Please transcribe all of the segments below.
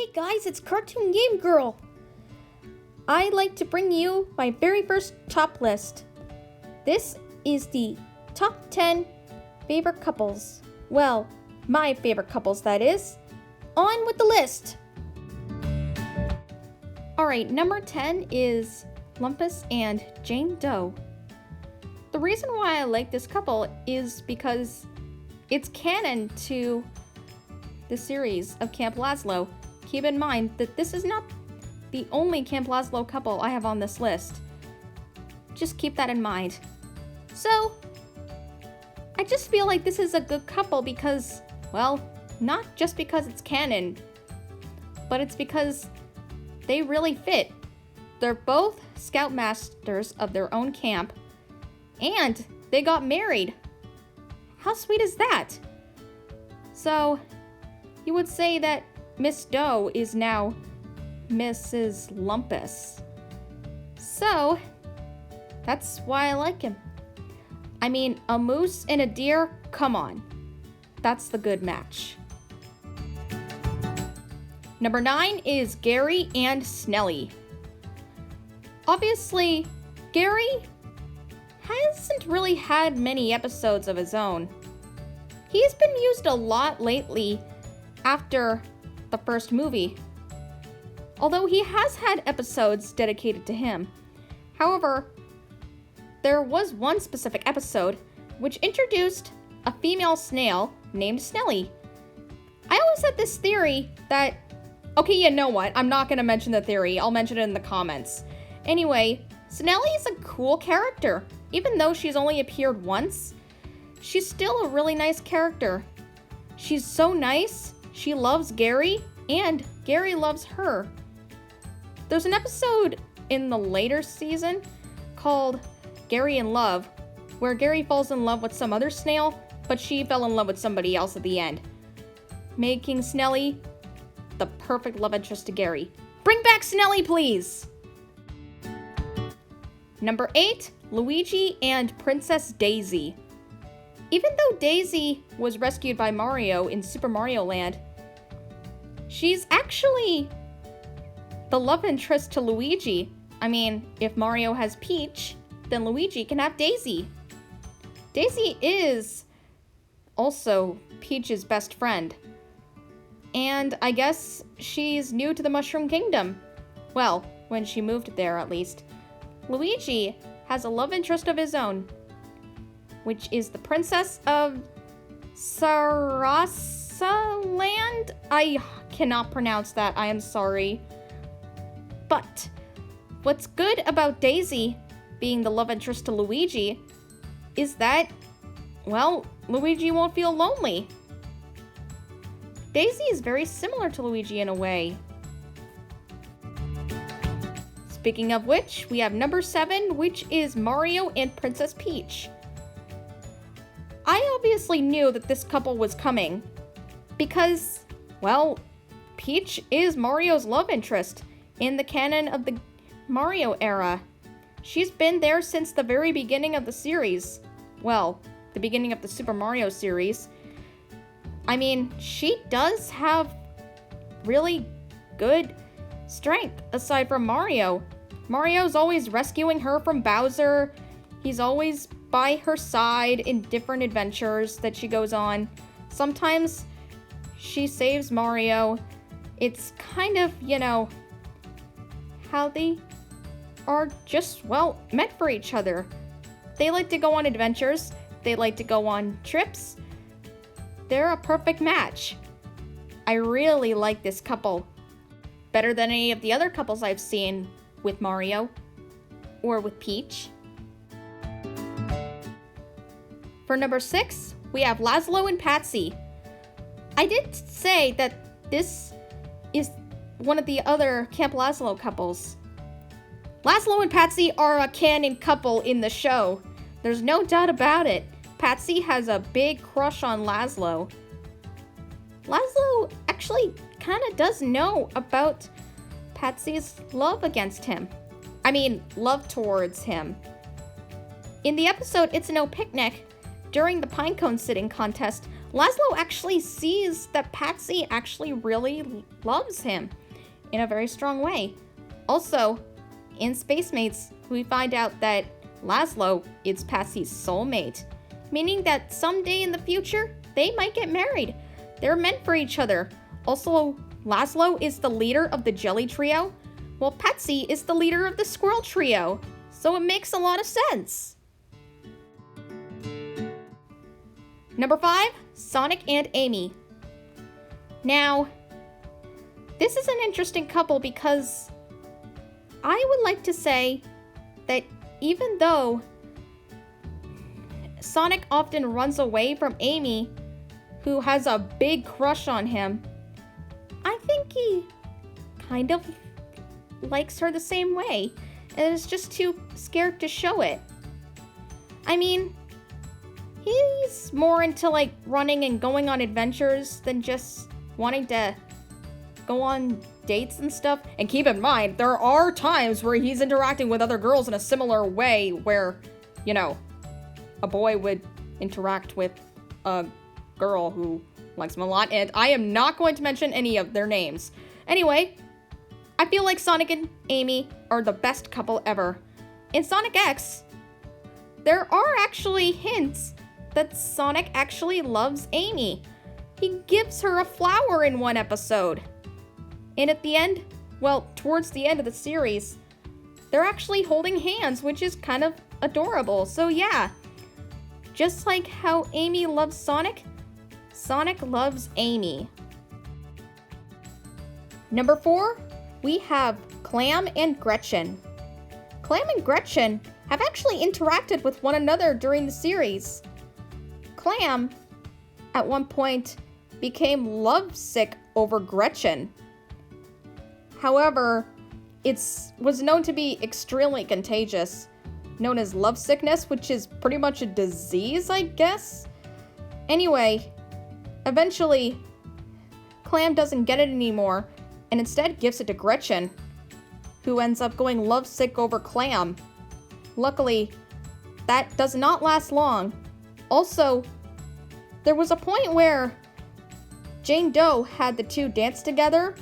Hey guys, it's Cartoon Game Girl! I'd like to bring you my very first top list. This is the top 10 favorite couples. Well, my favorite couples, that is. On with the list! Alright, number 10 is Lumpus and Jane Doe. The reason why I like this couple is because it's canon to the series of Camp Lazlo. Keep in mind that this is not the only Camp Lazlo couple I have on this list. Just keep that in mind. So, I just feel like this is a good couple because, well, not just because it's canon, but it's because they really fit. They're both scoutmasters of their own camp, and they got married. How sweet is that? So, you would say that Miss Doe is now Mrs. Lumpus. So, that's why I like him. I mean, a moose and a deer, come on. That's the good match. Number 9 is Gary and Snellie. Obviously, Gary hasn't really had many episodes of his own. He's been used a lot lately after the first movie, although he has had episodes dedicated to him. However, there was one specific episode which introduced a female snail named Snellie. I always had this theory that, okay, you know what, I'm not going to mention the theory, I'll mention it in the comments. Anyway, Snellie is a cool character. Even though she's only appeared once, she's still a really nice character. She's so nice, she loves Gary, and Gary loves her. There's an episode in the later season called Gary in Love, where Gary falls in love with some other snail, but she fell in love with somebody else at the end, making Snellie the perfect love interest to Gary. Bring back Snellie, please! Number 8, Luigi and Princess Daisy. Even though Daisy was rescued by Mario in Super Mario Land, she's actually the love interest to Luigi. I mean, if Mario has Peach, then Luigi can have Daisy. Daisy is also Peach's best friend. And I guess she's new to the Mushroom Kingdom. Well, when she moved there at least. Luigi has a love interest of his own, which is the princess of Sarasaland? I cannot pronounce that, I am sorry. But what's good about Daisy being the love interest to Luigi is that, well, Luigi won't feel lonely. Daisy is very similar to Luigi in a way. Speaking of which, we have number 7, which is Mario and Princess Peach. I obviously knew that this couple was coming because, well, Peach is Mario's love interest in the canon of the Mario era. She's been there since the very beginning of the series. Well, the beginning of the Super Mario series. I mean, she does have really good strength aside from Mario. Mario's always rescuing her from Bowser. He's always by her side in different adventures that she goes on. Sometimes she saves Mario. It's kind of, you know, how they are just, well, meant for each other. They like to go on adventures. They like to go on trips. They're a perfect match. I really like this couple. Better than any of the other couples I've seen with Mario or with Peach. For number 6, we have Lazlo and Patsy. I did say that this is one of the other Camp Lazlo couples. Lazlo and Patsy are a canon couple in the show. There's no doubt about it. Patsy has a big crush on Lazlo. Lazlo actually kind of does know about Patsy's love against him. I mean, love towards him. In the episode It's a No Picnic, during the pinecone sitting contest, Laszlo actually sees that Patsy actually really loves him in a very strong way. Also, in Space Mates, we find out that Laszlo is Patsy's soulmate, meaning that someday in the future, they might get married. They're meant for each other. Also, Laszlo is the leader of the Jelly Trio, while Patsy is the leader of the Squirrel Trio. So it makes a lot of sense. Number 5, Sonic and Amy. Now, this is an interesting couple because I would like to say that even though Sonic often runs away from Amy, who has a big crush on him, I think he kind of likes her the same way and is just too scared to show it. I mean, he's more into like running and going on adventures than just wanting to go on dates and stuff. And keep in mind, there are times where he's interacting with other girls in a similar way where, you know, a boy would interact with a girl who likes him a lot, and I am not going to mention any of their names. Anyway, I feel like Sonic and Amy are the best couple ever. In Sonic X, there are actually hints that Sonic actually loves Amy. He gives her a flower in one episode. And at the end, well, towards the end of the series, they're actually holding hands, which is kind of adorable. So yeah, just like how Amy loves Sonic, Sonic loves Amy. Number 4, we have Clam and Gretchen. Clam and Gretchen have actually interacted with one another during the series. Clam, at one point, became lovesick over Gretchen. However, it was known to be extremely contagious, known as lovesickness, which is pretty much a disease, I guess. Anyway, eventually, Clam doesn't get it anymore, and instead gives it to Gretchen, who ends up going lovesick over Clam. Luckily, that does not last long. Also, there was a point where Jane Doe had the two dance together,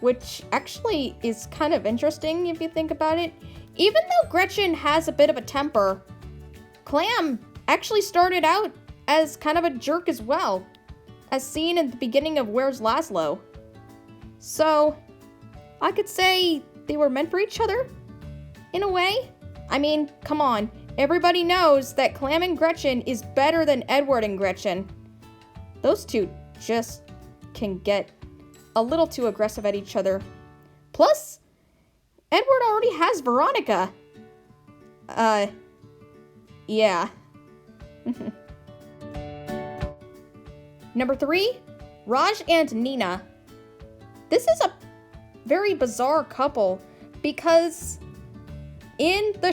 which actually is kind of interesting if you think about it. Even though Gretchen has a bit of a temper, Clam actually started out as kind of a jerk as well, as seen in the beginning of Where's Lazlo. So, I could say they were meant for each other, in a way. I mean, come on, everybody knows that Clam and Gretchen is better than Edward and Gretchen. Those two just can get a little too aggressive at each other. Plus, Edward already has Veronica. Yeah. Number 3, Raj and Nina. This is a very bizarre couple because in the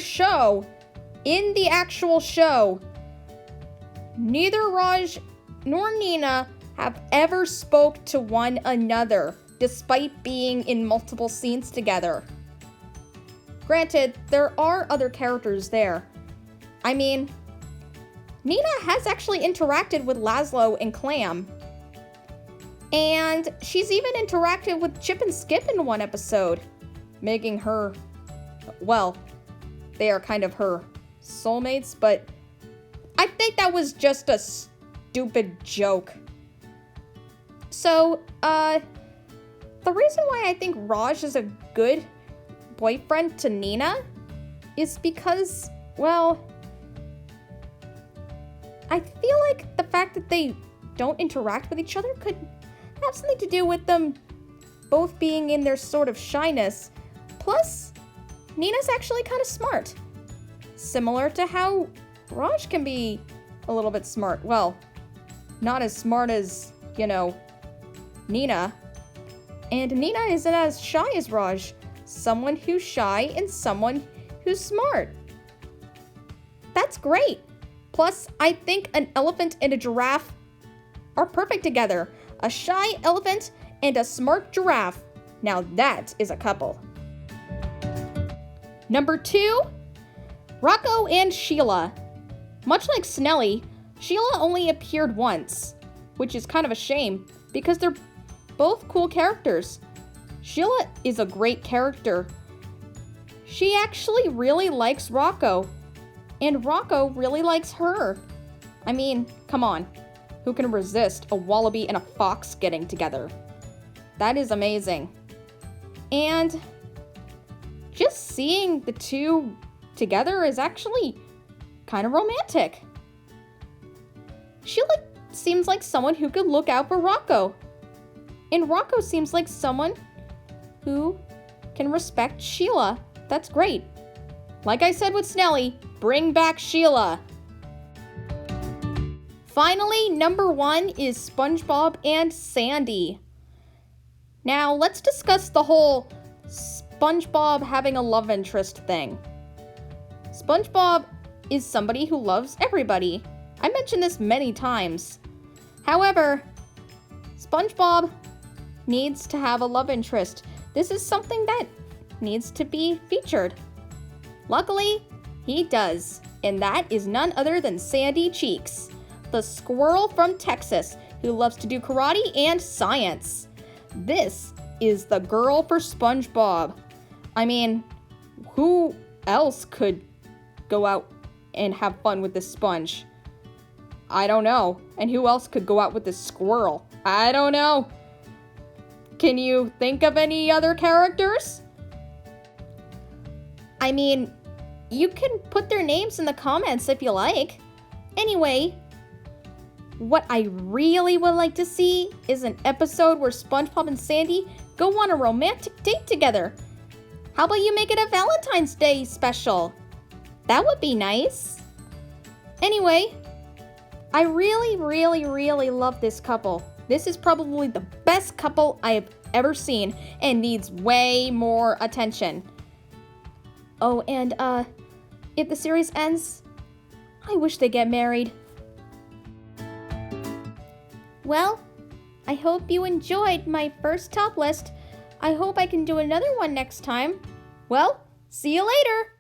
actual show, neither Raj nor Nina have ever spoke to one another, despite being in multiple scenes together. Granted, there are other characters there. I mean, Nina has actually interacted with Lazlo and Clam. And she's even interacted with Chip and Skip in one episode, making her, well, they are kind of her soulmates, but I think that was just a stupid joke. So, the reason why I think Raj is a good boyfriend to Nina is because, well, I feel like the fact that they don't interact with each other could have something to do with them both being in their sort of shyness. Plus, Nina's actually kind of smart. Similar to how Raj can be a little bit smart. Well, not as smart as, you know, Nina. And Nina isn't as shy as Raj. Someone who's shy and someone who's smart. That's great. Plus, I think an elephant and a giraffe are perfect together. A shy elephant and a smart giraffe. Now that is a couple. Number 2, Rocko and Sheila. Much like Snellie, Sheila only appeared once. which is kind of a shame because they're both cool characters. Sheila is a great character. She actually really likes Rocko, and Rocko really likes her. I mean, come on. Who can resist a wallaby and a fox getting together? That is amazing. And just seeing the two together is actually kind of romantic. Sheila seems like someone who could look out for Rocko. And Rocko seems like someone who can respect Sheila. That's great. Like I said with Snellie, bring back Sheila. Finally, number 1 is SpongeBob and Sandy. Now, let's discuss the whole SpongeBob having a love interest thing. SpongeBob is somebody who loves everybody. I mentioned this many times. However, SpongeBob needs to have a love interest. This is something that needs to be featured. Luckily, he does, and that is none other than Sandy Cheeks, the squirrel from Texas who loves to do karate and science. This is the girl for SpongeBob. I mean, who else could go out and have fun with this sponge? I don't know. And who else could go out with this squirrel? I don't know. Can you think of any other characters? I mean, you can put their names in the comments if you like. Anyway, what I really would like to see is an episode where SpongeBob and Sandy go on a romantic date together. How about you make it a Valentine's Day special? That would be nice. Anyway, I really love this couple. This is probably the best couple I have ever seen and needs way more attention. Oh, and if the series ends, I wish they get married. Well, I hope you enjoyed my first top list. I hope I can do another one next time. Well, see you later!